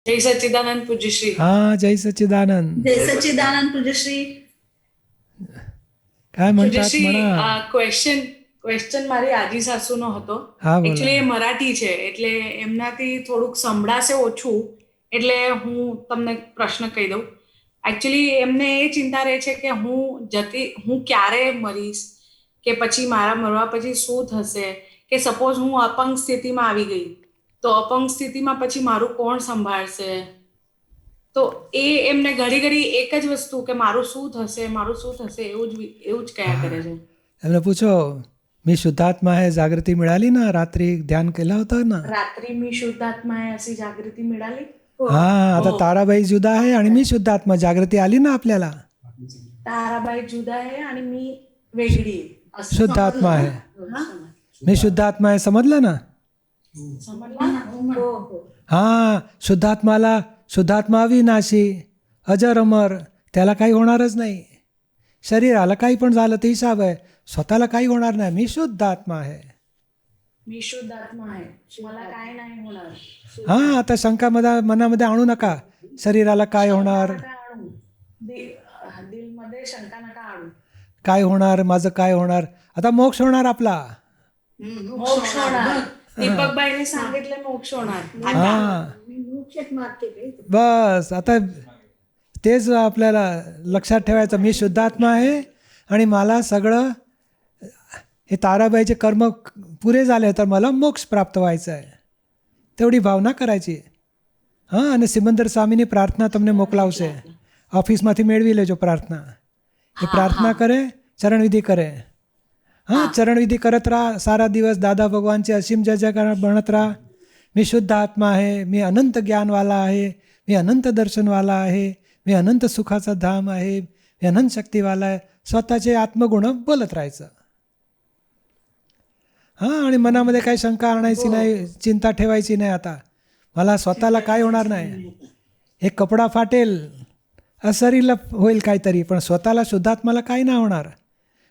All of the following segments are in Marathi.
जय सच्चिदानंद पूज्यश्री. हा, जय सच्चिदानंद. जय सच्चिदानंद પૂજશ્રી. काय म्हणतात પૂજ્યશ્રી, म्हणा. ક્વેશ્ચન મારી આજી સાસુનો હતો. હા, બોલો. એકચ્યુઅલી એ મરાઠી છે એટલે એમનાથી થોડુંક સંભળાશે ઓછું, એટલે હું તમને પ્રશ્ન કહી દઉં. એકચ્યુઅલી એમને એ ચિંતા રહે છે કે હું ક્યારે મરીશ, કે પછી મારા મરવા પછી શું થશે, કે સપોઝ હું અપંગ સ્થિતિમાં આવી ગઈ તો અપંગ સ્થિતિમાં પછી મારું કોણ સંભાળશે. તો એ એમને ઘડી ઘડી એક જ વસ્તુ કે મારું શું થશે એવું જ કયા કરે છે. એમને પૂછો, मी शुद्धात्मा आहे, जागृती मिळाली ना? रात्री ध्यान केलं होतं ना? रात्री मी शुद्धात्मा आहे अशी जागृती मिळाली. हा, आता ताराबाई जुदा आहे आणि मी शुद्धात्मा, जागृती आली ना आपल्याला? ताराबाई जुदा आहे आणि मी वेगळी आहे असं शुद्धात्मा आहे, हा? मी शुद्धात्मा आहे, समजलं ना? समजलं ना? हो हो. हा, शुद्धात्मा अविनाशी, अजर अमर, त्याला काही होणारच नाही. शरीराला काही पण झालं ते हिसाब आहे, स्वतःला काही होणार नाही. मी शुद्ध आत्मा आहे. मी शुद्ध आत्मा आहे, मला काय नाही होणार. हा, आता शंका मनामध्ये आणू नका, शरीराला काय होणार, नका आणू. दिलमध्ये शंका नका आणू. काय होणार, माझं काय होणार. आता मोक्ष होणार आपला. मोक्ष होणार. दीपकबाईने सांगितलं मोक्ष होणार. हा, मी मोक्षच मागते बाई. बस आता तेच आपल्याला लक्षात ठेवायचं. मी शुद्धात्मा आहे आणि मला सगळं हे ताराबाईचे कर्म पुरे झाले तर मला मोक्ष प्राप्त व्हायचं आहे, तेवढी ભાવના કરાયची. હા, અને સિમંદર સ્વામીની પ્રાર્થના તમને મોકલાવશે, ઓફિસમાંથી મેળવી લેજો પ્રાર્થના. એ પ્રાર્થના કરે, ચરણવિધિ કરે. હા, ચરણવિધિ કરत राहा सारा दिवस. दादा भगवानचे असीम जय जयकार म्हणत राहा. मी शुद्ध आत्मा आहे, मी अनंत ज्ञानवाला आहे, मी अनंत दर्शनवाला आहे, मी अनंत सुखाचा धाम आहे, मी अनंत शक्तीवाला आहे. स्वतःचे आत्मगुण बोलत राहायचं. हां, आणि मनामध्ये काही शंका आणायची नाही, चिंता ठेवायची नाही. आता मला स्वतःला काय होणार नाही, एक कपडा फाटेल, शरीरला होईल काहीतरी, पण स्वतःला शुद्धात्माला काही नाही होणार.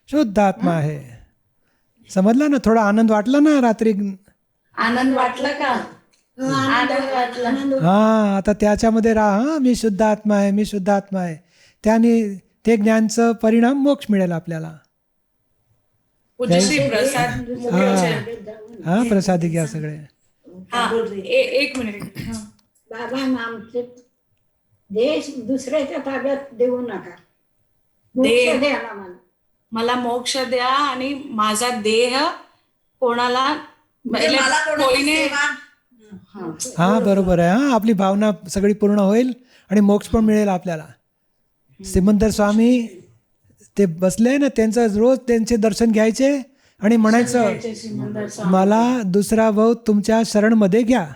शुद्ध आत्मा आहे, समजलं ना? थोडा आनंद वाटला ना रात्री? आनंद वाटला का? आनंद वाटला. हां, आता त्याच्यामध्ये राहा. हां, मी शुद्ध आत्मा आहे, मी शुद्ध आत्मा आहे. त्याने ते ज्ञानचं परिणाम मोक्ष मिळेल आपल्याला. पूज्यश्री प्रसाद मोकळं. हां, प्रसादी घ्या सगळे. हा, एक मिनिट. हा. बाबा आमचे देश दुसऱ्याच्या ताब्यात देऊ नका. मोक्ष द्या ना मला. मला मोक्ष द्या आणि माझा देह कोणाला म्हणजे मला कोणाची कोणीने सेवा हां, बरोबर आहे. हां, आपली भावना सगळी पूर्ण होईल आणि मोक्ष पण मिळेल आपल्याला. सिमंदर स्वामी ते बसले ना, त्यांचं रोज त्यांचे दर्शन घ्यायचे आणि म्हणायचं, मला दुसरा भाऊ तुमच्या शरणमध्ये घ्या,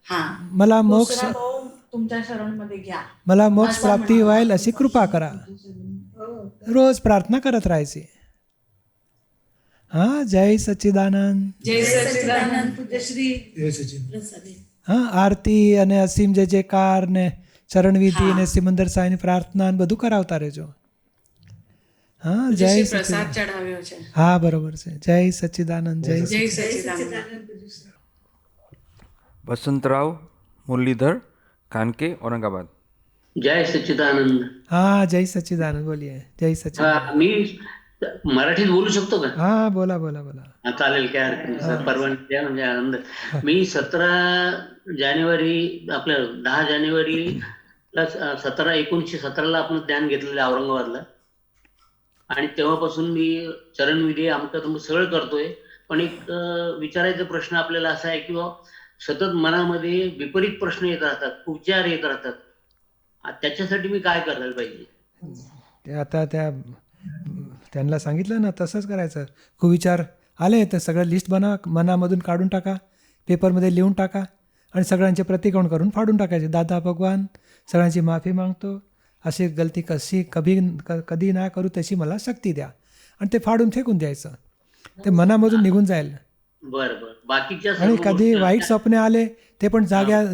हा, मला मोक्ष दुसरा भाऊ तुमच्या शरणमध्ये घ्या, मला मोक्ष प्राप्ती व्हायला अशी कृपा करा. रोज प्रार्थना करत राहायची. हां, जय सच्चिदानंद. जय सच्चिदानंद. पूज्यश्री હા, આરતી અને અસીમ જય જયકાર ને ચરણવિધિ ને સિમંદર સાંઈની પ્રાર્થના ને બધું કરાવતા રહેજો. હા, જય પ્રસાદ સચ્ચિદાનંદ. ચઢાવ્યો છે. હા, બરોબર છે. જય સચ્ચિદાનંદ. જય જય સચ્ચિદાનંદ. वसंतराव मुरलीधर कानके औरंगाबाद. जय सच्चिदानंद. હા, જય સચ્ચિદાનંદ બોલીએ. જય સચ્ચિદાનंद. मी मराठीत बोलू शकतो का? હા, बोला बोला बोला. हा, चालेल, काय हरकत नाही सर, परवानगी द्या, म्हणजे आनंद. मी 17 जानेवारी आपल्या 10 जानेवारीला 1917 आपण ध्यान घेतलेलं आहे औरंगाबादला, आणि तेव्हापासून मी चरणविधी अमकं सगळं करतोय. पण एक विचारायचा प्रश्न आपल्याला असा आहे की सतत मनामध्ये विपरीत प्रश्न येत राहतात, उपचार येत राहतात. त्याच्यासाठी मी काय करायला पाहिजे? ते आता त्यांना सांगितलं ना, तसंच करायचं. कुविचार आले तर सगळं लिस्ट बनवा, मनामधून काढून टाका, पेपरमध्ये लिहून टाका आणि सगळ्यांचे प्रतिकोण करून फाडून टाकायचे. दादा भगवान, सगळ्यांची माफी मागतो, अशी गलती कधी ना करू, तशी मला शक्ती द्या, आणि ते फाडून फेकून द्यायचं. ते मनामधून निघून जाईल. बरं बरं. बाकीच्या आणि सर्व कधी गोष्टी- वाईट स्वप्ने आले ते पण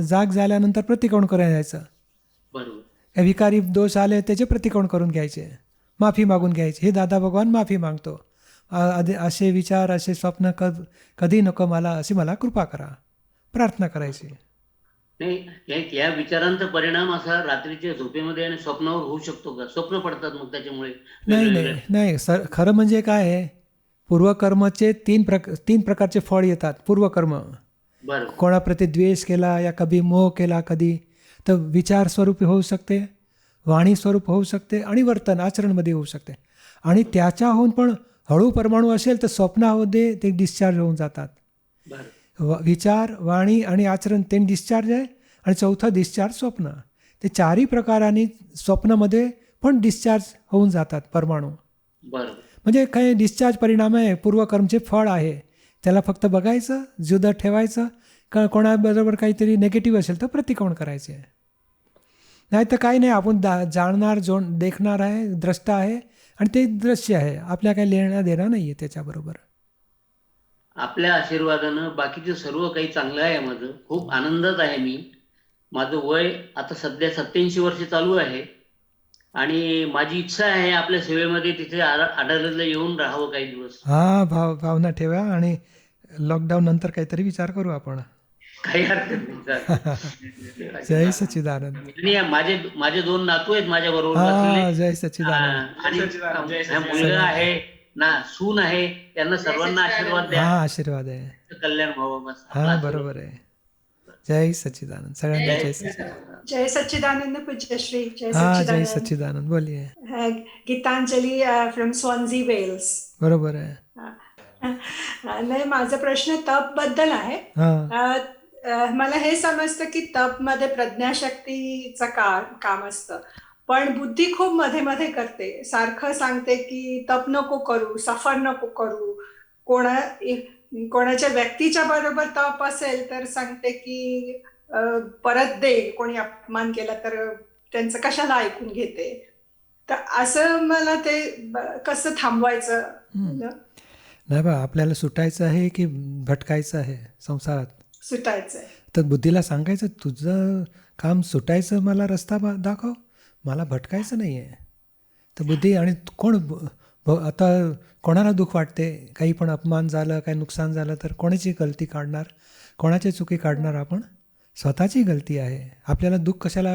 जाग झाल्यानंतर प्रतिकोण करून घ्यायचं. बरोबर. काही विकारी दोष आले त्याचे प्रतिकोण करून घ्यायचे, माफी मागून घ्यायची. हे दादा भगवान माफी मागतो, असे विचार, असे स्वप्न कधी नको मला, अशी मला कृपा करा, प्रार्थना करायची. नाही, या विचारांचा परिणाम असा रात्रीच्या झोपेमध्ये आणि स्वप्नावर होऊ शकतो का? स्वप्न पडतात मग त्याच्यामुळे नाही वेगवेगळ्या. नाही नाही सर, खरं म्हणजे काय आहे, पूर्वकर्मचे तीन प्रकारचे फळ येतात. पूर्वकर्म, बरं. कोणाप्रती द्वेष केला या कधी मोह केला, कधी तर विचार स्वरूपी होऊ शकते, वाणी स्वरूप होऊ शकते आणि वर्तन आचरणमध्ये होऊ शकते. आणि त्याच्याहून पण हळू परमाणू असेल तर स्वप्नामध्ये ते डिस्चार्ज होऊन जातात. बरं. विचार, वाणी आणि आचरण ते डिस्चार्ज आहे. आणि चौथं डिस्चार्ज स्वप्न. ते चारही प्रकारांनी स्वप्नामध्ये पण डिस्चार्ज होऊन जातात परमाणू. बरं. म्हणजे काही डिस्चार्ज परिणाम आहे, पूर्वकर्मचे फळ आहे. त्याला फक्त बघायचं, जुदं ठेवायचं. कोणाबरोबर काहीतरी निगेटिव्ह असेल तर प्रतिक्रमण करायचे. नाही तर काही नाही, आपण जाणणार, देखणार आहे, द्रष्टा आहे आणि ते दृश्य आहे. आपल्या काही लेणं देणं नाही आहे त्याच्याबरोबर. आपल्या आशीर्वादानं बाकीचं सर्व काही चांगलं आहे. माझं खूप आनंदात आहे मी. माझं वय आता सध्या 87 वर्ष चालू आहे आणि माझी इच्छा आहे आपल्या सेवेमध्ये तिथे आढळलेलं येऊन राहावं काही दिवस. हां, भावना ठेवा आणि लॉकडाऊन नंतर काहीतरी विचार करू आपण. काही हरकत नाही. जय सच्चिदानंद. आणि माझे 2 नातू आहेत माझ्या बरोबर हां, जय सच्चिदानंद. आणि मुलगा आहे ना, सून आहे. त्यांना सर्वांना आशीर्वाद द्या. हां, आशीर्वाद आहे. कल्याण व्हावं बस. हां, बरोबर आहे. जय सच्चिदानंद. सगळ्यांना जय सच्चिदानंद. जय सच्चिदानंद पूज्यश्री. जय हां, जय सच्चिदानंद. सच्चिदानंद. बोलिये. Gitanjali from Swansea, Wales. बरोबर आहे. नाही, माझा प्रश्न तप बद्दल आहे. हां, मला हे समजतं की तप मध्ये प्रज्ञाशक्तीचं काम असतं, पण बुद्धी खूप मध्ये मध्ये करते. सारखं सांगते की तप नको करू, सफर नको करू. कोणाच्या व्यक्तीच्या बरोबर तप असेल तर सांगते की परत दे, कोणी अपमान केला तर त्यांचं कशाला ऐकून घेते. तर असं मला ते कसं थांबवायचं. नाही बा, आपल्याला सुटायचं आहे की भटकायचं आहे संसारात. सुटायचंय. तर बुद्धीला सांगायचं, तुझं काम सुटायचं, मला रस्ता दाखव, मला भटकायचं नाही आहे. तर बुद्धी आणि आता कोणाला दुःख वाटते, काही पण अपमान झालं, काही नुकसान झालं तर कोणाची गलती काढणार, कोणाची चुकी काढणार आपण? स्वतःची गलती आहे. आपल्याला दुःख कशाला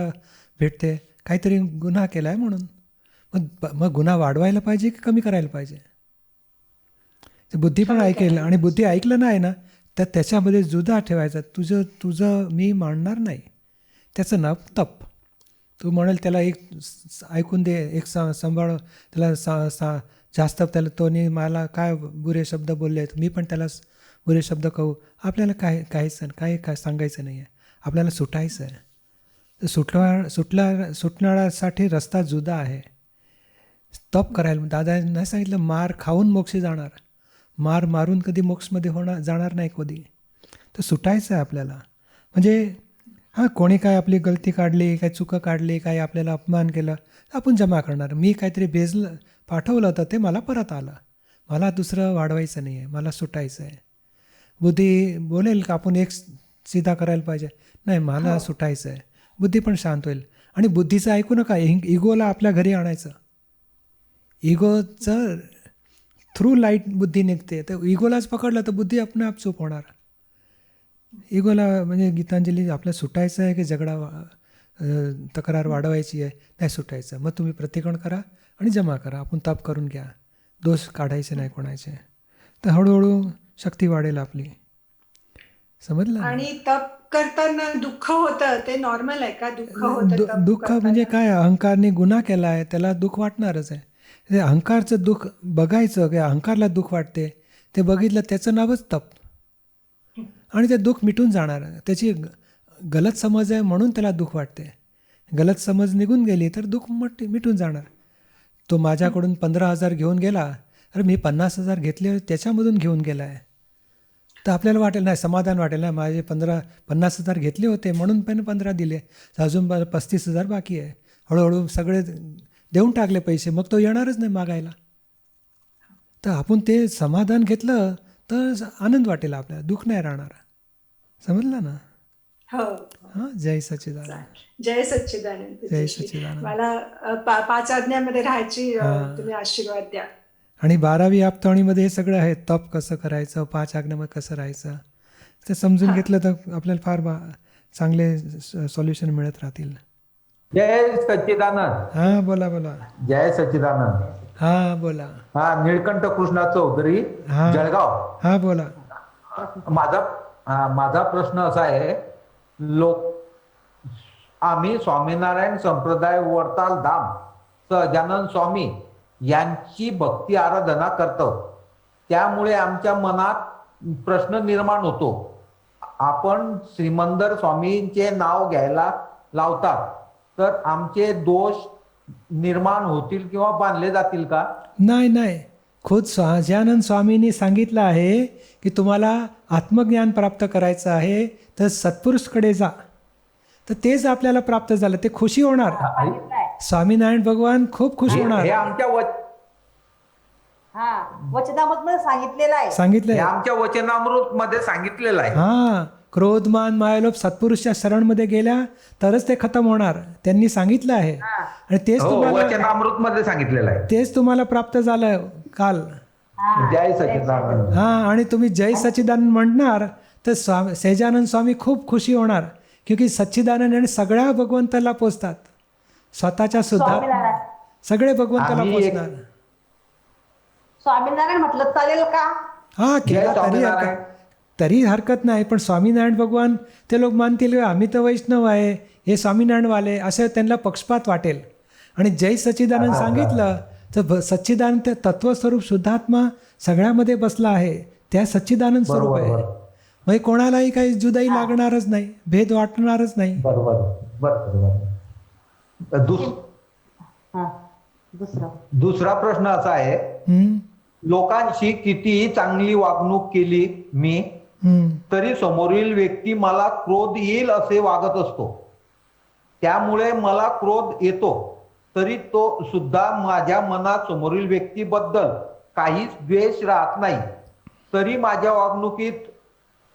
भेटते? काहीतरी गुन्हा केला आहे म्हणून. मग गुन्हा वाढवायला पाहिजे की कमी करायला पाहिजे? ते बुद्धी पण ऐकेल. आणि बुद्धी ऐकलं नाही ना तर त्याच्यामध्ये जुदा ठेवायचा. तुझं मी मानणार नाही. त्याचं नाव तप. तू म्हणेल त्याला एक ऐकून दे, एक सांभाळ, त्याला जास्त त्याला तोनी मला काय बुरे शब्द बोलले आहेत, मी पण त्याला बुरे शब्द कहू. आपल्याला काय सांगायचं नाही आहे. आपल्याला सुटायचं आहे. तर सुटण्यासाठी रस्ता जुदा आहे. तप करायला दादा नाही सांगितलं, मार खाऊन मोक्षी जाणार. मार मारून कधी मोक्षमध्ये जाणार नाही कधी. तर सुटायचं आहे आपल्याला. म्हणजे हां, कोणी काय आपली गलती काढली, काय चुका काढली, काय आपल्याला अपमान केलं, आपण जमा करणार. मी काहीतरी पाठवलं होतं ते मला परत आलं. मला दुसरं वाढवायचं नाही आहे, मला सुटायचं आहे. बुद्धी बोलेल का आपण एक सीधा करायला पाहिजे, नाही मला सुटायचं आहे. बुद्धी पण शांत होईल. आणि बुद्धीचं ऐकू नका, इगोला आपल्या घरी आणायचं. इगोचं थ्रू लाईट बुद्धी निघते. तर इगोलाच पकडलं तर बुद्धी आप चूप होणार. इगोला म्हणजे गीतांजली आपल्याला सुटायचं आहे की तक्रार वाढवायची आहे? नाही, सुटायचं. मग तुम्ही प्रतिक्रमण करा आणि जमा करा. आपण तप करून घ्या. दोष काढायचे नाही कोणाचे. तर हळूहळू शक्ती वाढेल आपली. समजलं? आणि तप करताना दुःख होतं, ते नॉर्मल आहे का? दुःख होतं दुःख म्हणजे काय? अहंकारने गुन्हा केला आहे, त्याला दुःख वाटणारच आहे. ते अहंकारचं दुःख बघायचं की अहंकारला दुःख वाटते, ते बघितलं त्याचं नावच तप. आणि ते दुःख मिटून जाणार. त्याची गलत समज आहे म्हणून त्याला दुःख वाटते. गलत समज निघून गेली तर दुःख मिटून जाणार. तो माझ्याकडून 15,000 घेऊन गेला, अरे मी 50,000 घेतले, त्याच्यामधून घेऊन गेला आहे. तर आपल्याला वाटेल नाही, समाधान वाटेल नाही, माझे 50,000 घेतले होते म्हणून पण 15 दिले, अजून 35,000 बाकी आहे. हळूहळू सगळे देऊन टाकले पैसे, मग तो येणारच नाही मागायला. तर आपण ते समाधान घेतलं तर आनंद वाटेल आपल्याला, दुःख नाही राहणार. समजलं ना? हो. हां, जय सच्चिदानंद. जय सच्चिदानंद. जय सच्चिदानंद. मला 5 आज्ञामध्ये राहायची तुम्ही आशीर्वाद द्या. आणि 12वी आपतवाणीमध्ये हे सगळं आहे. तप कसं करायचं, 5 आज्ञामध्ये कसं राहायचं, ते समजून घेतलं तर आपल्याला फार चांगले सॉल्युशन मिळत राहतील. जय सच्चिदानंद. हां बोला बोला. जय सच्चिदानंद. हां बोला. हा, निळकंठ कृष्णा चौधरी, हा. जळगाव. हां बोला. माझा प्रश्न असा आहे, आम्ही स्वामीनारायण संप्रदाय वडताल धाम सहजानंद स्वामी यांची भक्ती आराधना करतो. त्यामुळे आमच्या मनात प्रश्न निर्माण होतो. आपण श्रीमंदर स्वामींचे नाव घ्यायला लावतात तर आमचे दोष निर्माण होतील किंवा बांधले जातील का? नाही नाही, खुद सहजानंद स्वामींनी सांगितलं आहे की तुम्हाला आत्मज्ञान प्राप्त करायचं आहे तर सत्पुरुषकडे जा, तर तेच आपल्याला प्राप्त झालं, ते खुशी होणार. स्वामीनारायण भगवान खूप खुश होणार. हे आमच्या वचनामधून सांगितलेलं आहे. सांगितलंय, आमच्या वचनामृत मध्ये सांगितलेलं आहे. हां, क्रोध मान मायालोभ सत्पुरुषच्या शरणमध्ये गेल्या तरच ते खतम होणार, त्यांनी सांगितलं आहे. आणि तेच तुम्हाला वचनामृत मध्ये सांगितलेलं आहे. तेच तुम्हाला प्राप्त झालं काल. जय सच्चिदानंद. हां, आणि तुम्ही जय सच्चिदानंद म्हणणार तर सहजानंद स्वामी खूप खुशी होणार, क्योंकि सच्चिदानंद आणि सगळ्या भगवंताला पोचतात, स्वतःच्या सुद्धा सगळे भगवंताला पोचणार. स्वामीनारायण म्हटलं चालेल का? हां, केला तरी हरकत नाही, पण स्वामीनारायण भगवान ते लोक मानतील आम्ही तर वैष्णव आहे, हे स्वामीनारायणवाले, असं त्यांना पक्षपात वाटेल. आणि जय सच्चिदानंद सांगितलं तर सच्चिदानंद तत्वस्वरूप शुद्धात्मा सगळ्यामध्ये बसला आहे, त्या सच्चिदानंद स्वरूप आहे. म्हणजे कोणालाही काही जुदाई लागणारच नाही, भेद वाटणारच नाही. दुसरा प्रश्न असा आहे, लोकांशी कितीही चांगली वागणूक केली मी तरी समोरील व्यक्ती मला क्रोध येईल असे वागत असतो. त्यामुळे मला क्रोध येतो, तरी तो सुद्धा माझ्या मनात समोरील व्यक्तीबद्दल काहीच द्वेष राहत नाही. तरी माझ्या वागणुकीत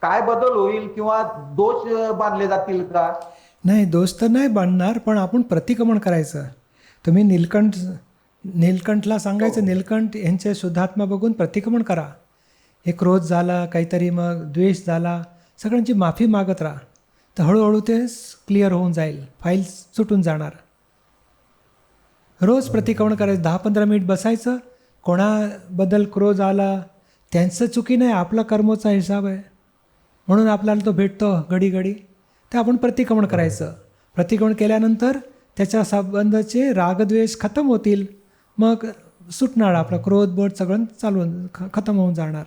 काय बदल होईल किंवा दोष बांधले जातील का? नाही, दोष तर नाही बांधणार, पण आपण प्रतिक्रमण करायचं. तुम्ही नीलकंठला सांगायचं, नीलकंठ यांचे शुद्धात्मा बघून प्रतिक्रमण करा. हे क्रोध झाला, काहीतरी मग द्वेष झाला, सगळ्यांची माफी मागत राहा, तर हळूहळू ते क्लिअर होऊन जाईल, फाईल सुटून जाणार. रोज प्रतिक्रमण करायचं, 10-15 मिनिट बसायचं. कोणाबद्दल क्रोध आला त्यांचं चुकी नाही, आपला कर्मचा हिसाब आहे, म्हणून आपल्याला तो भेटतो घडी घडी, तर आपण प्रतिक्रमण करायचं. प्रतिक्रमण केल्यानंतर त्याच्या संबंधाचे रागद्वेष खतम होतील, मग सुटणार आपला क्रोध बोध सगळं चालून खतम होऊन जाणार.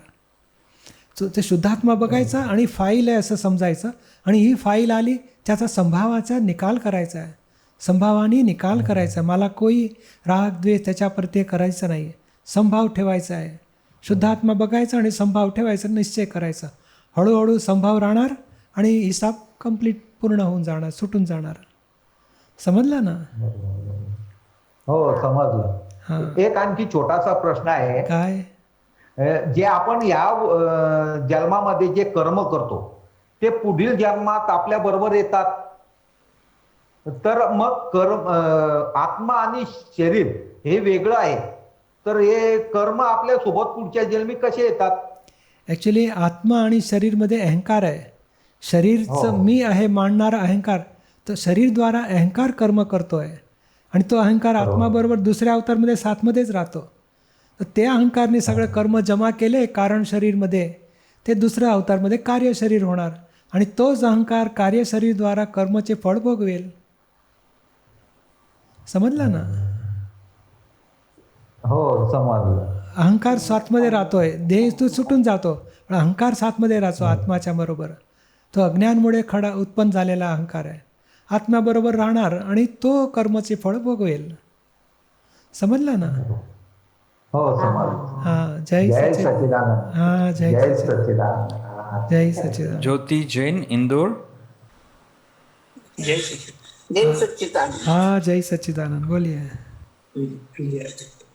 ते शुद्धात्मा बघायचा आणि फाईल आहे असं समजायचं, आणि ही फाईल आली त्याचा संभावाचा निकाल करायचा आहे, संभावाने निकाल करायचा. मला कोई राग द्वेष त्याच्याप्रती करायचं नाही, संभाव ठेवायचा आहे. शुद्धात्मा बघायचा आणि संभाव ठेवायचा, निश्चय करायचा. हळूहळू संभाव राहणार आणि हिसाब कंप्लीट पूर्ण होऊन जाणार, सुटून जाणार. समजलं ना? हो, समजलं. एक आणखी छोटासा प्रश्न आहे. काय? जे आपण या जन्मामध्ये जे कर्म करतो ते पुढील जन्मात आपल्या बरोबर येतात, तर मग कर्म आत्मा आणि शरीर हे वेगळं आहे, तर हे कर्म आपल्या सोबत पुढच्या जन्मी कसे येतात? ॲक्च्युली आत्मा आणि शरीरमध्ये अहंकार आहे. शरीरचं मी आहे मानणारा अहंकार, तर शरीरद्वारा अहंकार कर्म करतो आहे, आणि तो अहंकार आत्माबरोबर दुसऱ्या अवतारमध्ये साथमध्येच राहतो. तर त्या अहंकारने सगळं कर्म जमा केले कारण शरीरमध्ये, ते दुसऱ्या अवतारमध्ये कार्यशरीर होणार, आणि तोच अहंकार कार्यशरीरद्वारा कर्माचे फळ भोगवेल. समजलं ना? हो, समजलं. अहंकार साथमध्ये राहतोय, देह तो सुटून जातो, पण अहंकार साथमध्ये राहतो आत्माच्या बरोबर. तो अज्ञानमुळे खडा उत्पन्न झालेला अहंकार आहे, आत्म्याबरोबर राहणार आणि तो कर्माचे फळ भोगवेल. समजलं ना? हो, समजलं. हां, जय सच्चिदानंद. हां, जय सच्चिदानंद. जय सच्चिदानंद. ज्योति जैन, इंदौर. जय सच्चिदानंद. हां, जय सच्चिदानंद. बोलिए.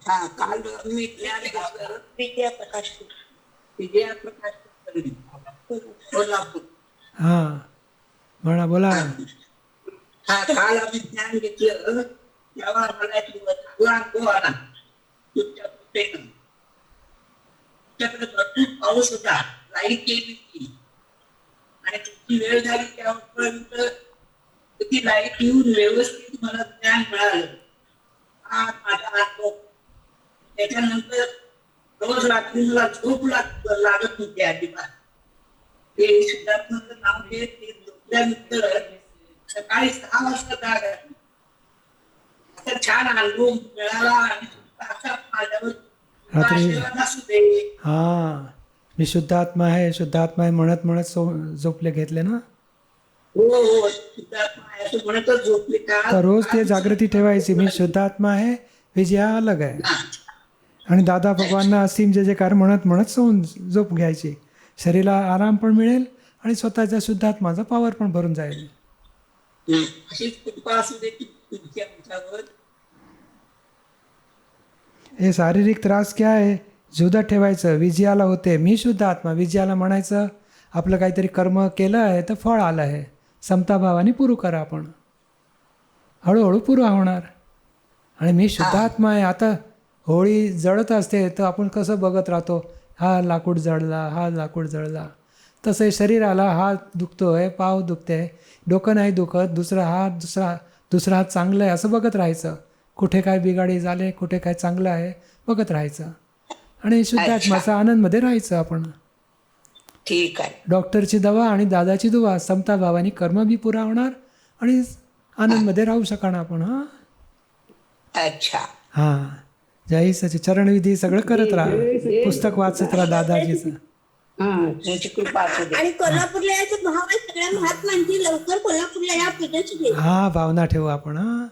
हा, काल मी विजया प्रकाश कोल्हापूर. हां, म्हणा, बोला. हा, काल आम्ही ज्ञान घेतलं तेव्हा मला एक चांगला अनुभव आला. तुमच्या कृपेनं तुमच्याकडे भरपूर पाऊस होता, लाईट गेली होती आणि तुमची वेळ झाली त्यापर्यंत ती लाईट येऊन व्यवस्थित मला ज्ञान मिळालं. हा माझा अनुभव. त्याच्यानंतर रोज रात्री मला झोप लागत नव्हती अजिबात. ते सिद्धार्थाचं नाव ते झोपल्यानंतर सकाळी 6 वाजता जाग आली. असा छान अनुभव मिळाला आणि असा माझ्यावर रात्री आशीर्वाद असू दे. हां, मी शुद्धात्मा आहे, शुद्धात्मा आहे म्हणत म्हणत झोपले घेतले ना. हो सिद्धार्थ असं म्हणतच झोपले का. तर रोज ते जागृती ठेवायची, मी शुद्धात्मा आहे, विजया अलग आहे. आणि दादा भगवानना असीम जे कार म्हणत म्हणत झोप घ्यायची. शरीराला आराम पण मिळेल आणि स्वतःच्या शुद्धात्माचा पॉवर पण भरून जाईल. अशीच कृपा असू दे तुमच्या आमच्यावर. हे शारीरिक त्रास क्या आहे, जुदा ठेवायचं. विजयाला होते मी शुद्ध आत्मा, विजयाला म्हणायचं आपलं काहीतरी कर्म केलं आहे तर फळ आलं आहे, समताभावाने पुरू करा. आपण हळूहळू पुरा होणार. आणि मी शुद्ध आत्मा आहे. आता होळी जळत असते तर आपण कसं बघत राहतो, हा लाकूड जळला, हा लाकूड जळला. तसं शरीराला हात दुखतो आहे, पाव दुखते आहे, डोकं नाही दुखत, दुसरा हात चांगलं आहे असं बघत राहायचं. कुठे काय बिघाडी झाले, कुठे काय चांगलं आहे बघत राहायचं. आणि शुद्धात्माचा आनंदमध्ये राहायचं आपण. ठीक आहे. डॉक्टरची दवा आणि दादाची दुवा, समताभावानी कर्म बी पुरा होणार आणि आनंदमध्ये राहू शकणार आपण. हां अच्छा. हां, जय सची. चरणविधी सगळं करत राहा, पुस्तक वाचत राहा दादाजीचं. तुमची कृपा असू दे. आणि कोल्हापूरला यायचं भाव आहे सगळ्या महात्मांची, लवकर कोल्हापूरला या पूजेची. हां, भावना ठेवू आपण. हां,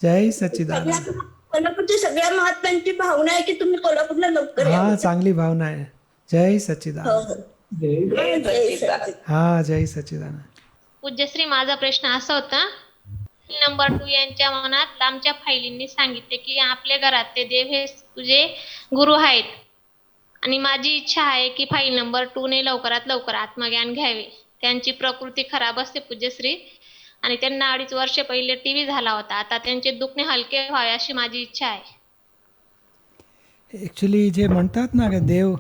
जय सच्चिदानंद. कोल्हापूरच्या सगळ्या महात्मांची भावना आहे की तुम्ही कोल्हापूरला लवकर या. हां, चांगली भावना आहे. जय सच्चिदानंद. हां, जय सच्चिदानंद. पूज्यश्री, माझा प्रश्न असा होता, नंबर 2 यांच्या मनात लांबच्या फाईलींनी सांगितले की आपल्या घरात ते देव हे तुझे गुरु आहेत आणि माझी इच्छा आहे की फाईल नंबर 2 ने लवकरात लवकर आत्मज्ञान घ्यावे. त्यांची प्रकृती खराब असते पूज्यश्री आणि त्यांना 2.5 वर्ष पहिले टीव्ही झाला होता. आता त्यांचे दुखणे हलके व्हावे अशी माझी इच्छा आहे. ॲक्च्युली जे म्हणतात ना का देव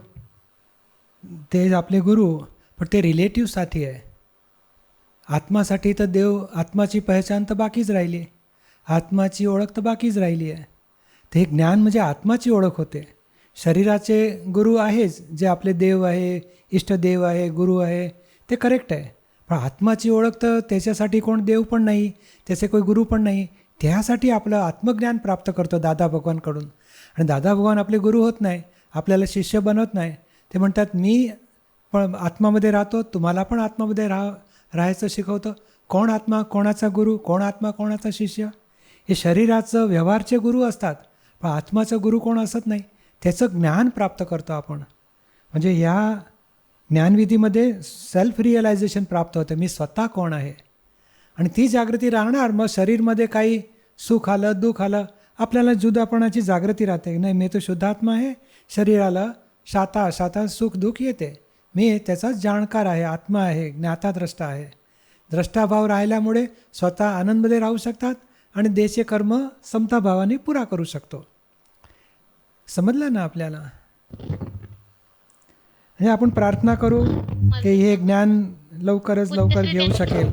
ते आपले गुरु, पण ते रिलेटिव्हसाठी आहे. आत्मासाठी तर देव, आत्माची पहचान तर बाकीच राहिली, आत्माची ओळख तर बाकीच राहिली आहे. ते ज्ञान म्हणजे आत्माची ओळख होते. शरीराचे गुरु आहेच, जे आपले देव आहे, इष्टदेव आहे, गुरु आहे, ते करेक्ट आहे. पण आत्माची ओळख तर त्याच्यासाठी कोण देव पण नाही, त्याचे कोणी गुरु पण नाही. त्यासाठी आपलं आत्मज्ञान प्राप्त करतो दादा भगवानकडून. आणि दादा भगवान आपले गुरु होत नाही, आपल्याला शिष्य बनवत नाही. ते म्हणतात मी पण आत्मामध्ये राहतो, तुम्हाला पण आत्मामध्ये राहायचं शिकवतो. कोण आत्मा कोणाचा गुरु, कोण आत्मा कोणाचा शिष्य, हे शरीराचं व्यवहारचे गुरु असतात, पण आत्माचं गुरु कोण असत नाही. त्याचं ज्ञान प्राप्त करतो आपण. म्हणजे या ज्ञानविधीमध्ये सेल्फ रिअलायझेशन प्राप्त होतं, मी स्वतः कोण आहे. आणि ती जागृती राहणार. मग शरीरमध्ये काही सुख आलं, दुःख आलं, आपल्याला जुदापणाची जागृती राहते. नाही, मी तो शुद्धात्मा आहे, शरीराला शाता सुख दुःख येते, मी त्याचाच जाणकार आहे, आत्मा आहे, ज्ञाताद्रष्टा आहे. द्रष्टाभाव राहिल्यामुळे स्वतः आनंदमध्ये राहू शकतात आणि देशे कर्म समताभावाने पुरा करू शकतो. समजलं ना आपल्याला. म्हणजे आपण प्रार्थना करू की हे ज्ञान लवकरच लवकर घेऊ शकेल.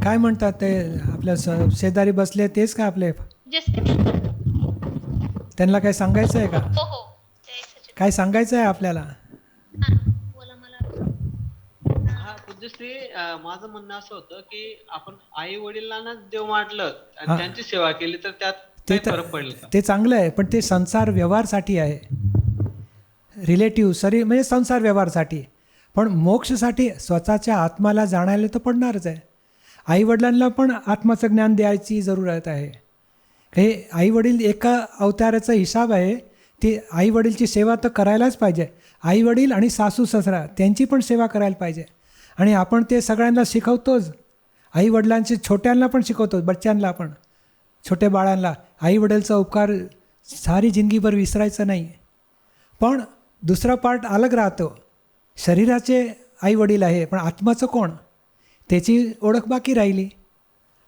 काय म्हणतात ते आपल्या शेजारी बसले तेच का आपले, त्यांना काय सांगायचं आहे का? काय सांगायचं आहे आपल्याला? हा पूज्यश्री, माझं म्हणणं असं होतं की आपण आई वडिलांना देव मानलं आणि त्यांची सेवा केली तर त्यात काय फरक पडेल का? ते चांगलं आहे, पण ते संसार व्यवहारसाठी आहे. रिलेटिव्ह शरीर म्हणजे संसार व्यवहारसाठी. पण मोक्षसाठी स्वतःच्या आत्माला जाणायला तर पडणारच आहे. आईवडिलांना पण आत्माचं ज्ञान द्यायची जरूरत आहे. हे आईवडील एका अवताराचा हिसाब आहे. ती आईवडीलची सेवा तर करायलाच पाहिजे. आईवडील आणि सासू ससरा त्यांची पण सेवा करायला पाहिजे. आणि आपण ते सगळ्यांना शिकवतोच. आईवडिलांची छोट्यांना पण शिकवतो, बच्चांना पण, छोट्या बाळांना. आईवडिलांचा उपकार सारी जिंदगीभर विसरायचं नाही. पण दुसरा पार्ट अलग राहतो. शरीराचे आईवडील आहे, पण आत्माचं कोण, त्याची ओळख बाकी राहिली.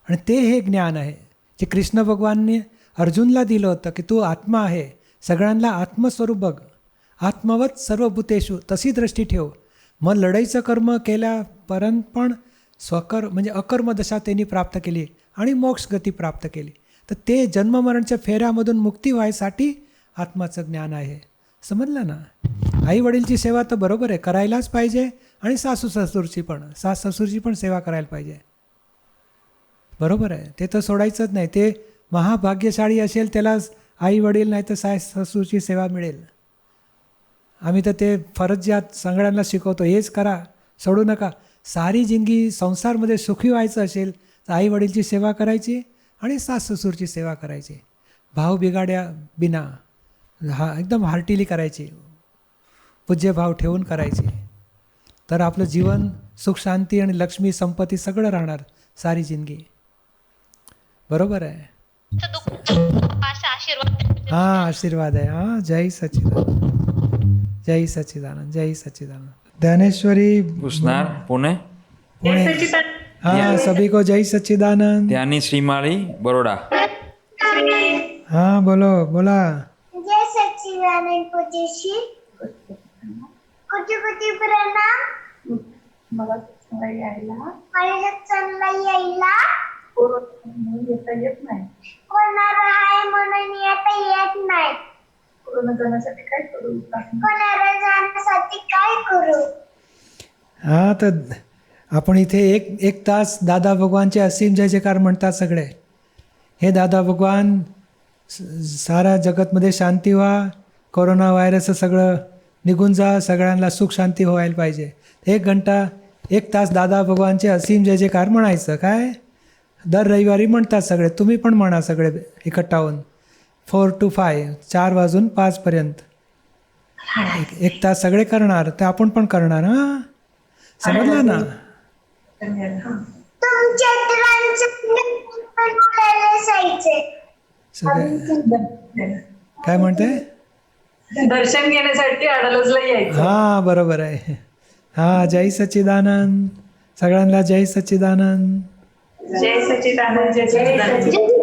आणि ते हे ज्ञान आहे जे कृष्ण भगवानने अर्जुनला दिलं होतं की तू आत्मा आहे, सगळ्यांना आत्मस्वरूप बघ, आत्मवत सर्व भूतेषु तशी दृष्टी ठेव. मग लढाईचं कर्म केल्यापर्यंत पण म्हणजे अकर्म दशा त्यांनी प्राप्त केली आणि मोक्ष गती प्राप्त केली. तर ते जन्ममरणच्या फेऱ्यामधून मुक्ती व्हायसाठी आत्माचं ज्ञान आहे. समजलं ना? आई वडीलची सेवा तर बरोबर आहे, करायलाच पाहिजे. आणि सासू ससुरची पण सेवा करायला पाहिजे. बरोबर आहे, ते तर सोडायचंच नाही. ते महाभाग्यशाळी असेल त्यालाच आई वडील नाही तर ससूची सेवा मिळेल. आम्ही तर ते फरजियात सगळ्यांना शिकवतो, हेच करा, सोडू नका. सारी जिंदगी संसारमध्ये सुखी व्हायचं असेल तर आई वडीलची सेवा करायची आणि ससूरची सेवा करायची. भाव बिघाड्या बिना एकदम हार्टीली करायची, पूज्यभाव ठेवून करायची. तर आपलं जीवन सुख शांती आणि लक्ष्मी संपत्ती सगळं राहणार सारी जिंदगी. बरोबर आहे. हां, आशीर्वाद आहे. हां, जय सच्चिदानंद, जय सच्चिदानंद, जय सच्चिदानंद. ज्ञानेश्वरी उसनार पुणे. हाँ, सभी को जय सच्चिदानंद. ध्यानी श्रीमाली बड़ोड़ा. हाँ, बोला. जय सच्चिदानंद पूज्यश्री. कुठे प्रणाम. मला सत्संगला यायला येता येत नाही. कोणाला आहे म्हणून येत नाही. कोणाला जाण्यासाठी काय करू. हां, तर आपण इथे एक तास दादा भगवानचे असीम जय जयकार म्हणतात सगळे. हे दादा भगवान सारा जगतमध्ये शांती व्हा, कोरोना व्हायरस सगळं निघून जा, सगळ्यांना सुख शांती व्हायला पाहिजे. 1 तास दादा भगवानचे असीम जय जयकार म्हणायचं. काय दर रविवारी म्हणतात सगळे, तुम्ही पण म्हणा सगळे एकट्ठा होऊन. 4 to 5, 4 वाजून 5 पर्यंत 1 तास सगळे करणार, तर आपण पण करणार. हां, समजलं ना? काय म्हणते? दर्शन घेण्यासाठी अडलजला यायचं. हां, बरोबर आहे. हां, जय सच्चिदानंद. सगळ्यांना जय सच्चिदानंद. जय सच्चिदानंद, जय सच्चिदानंद.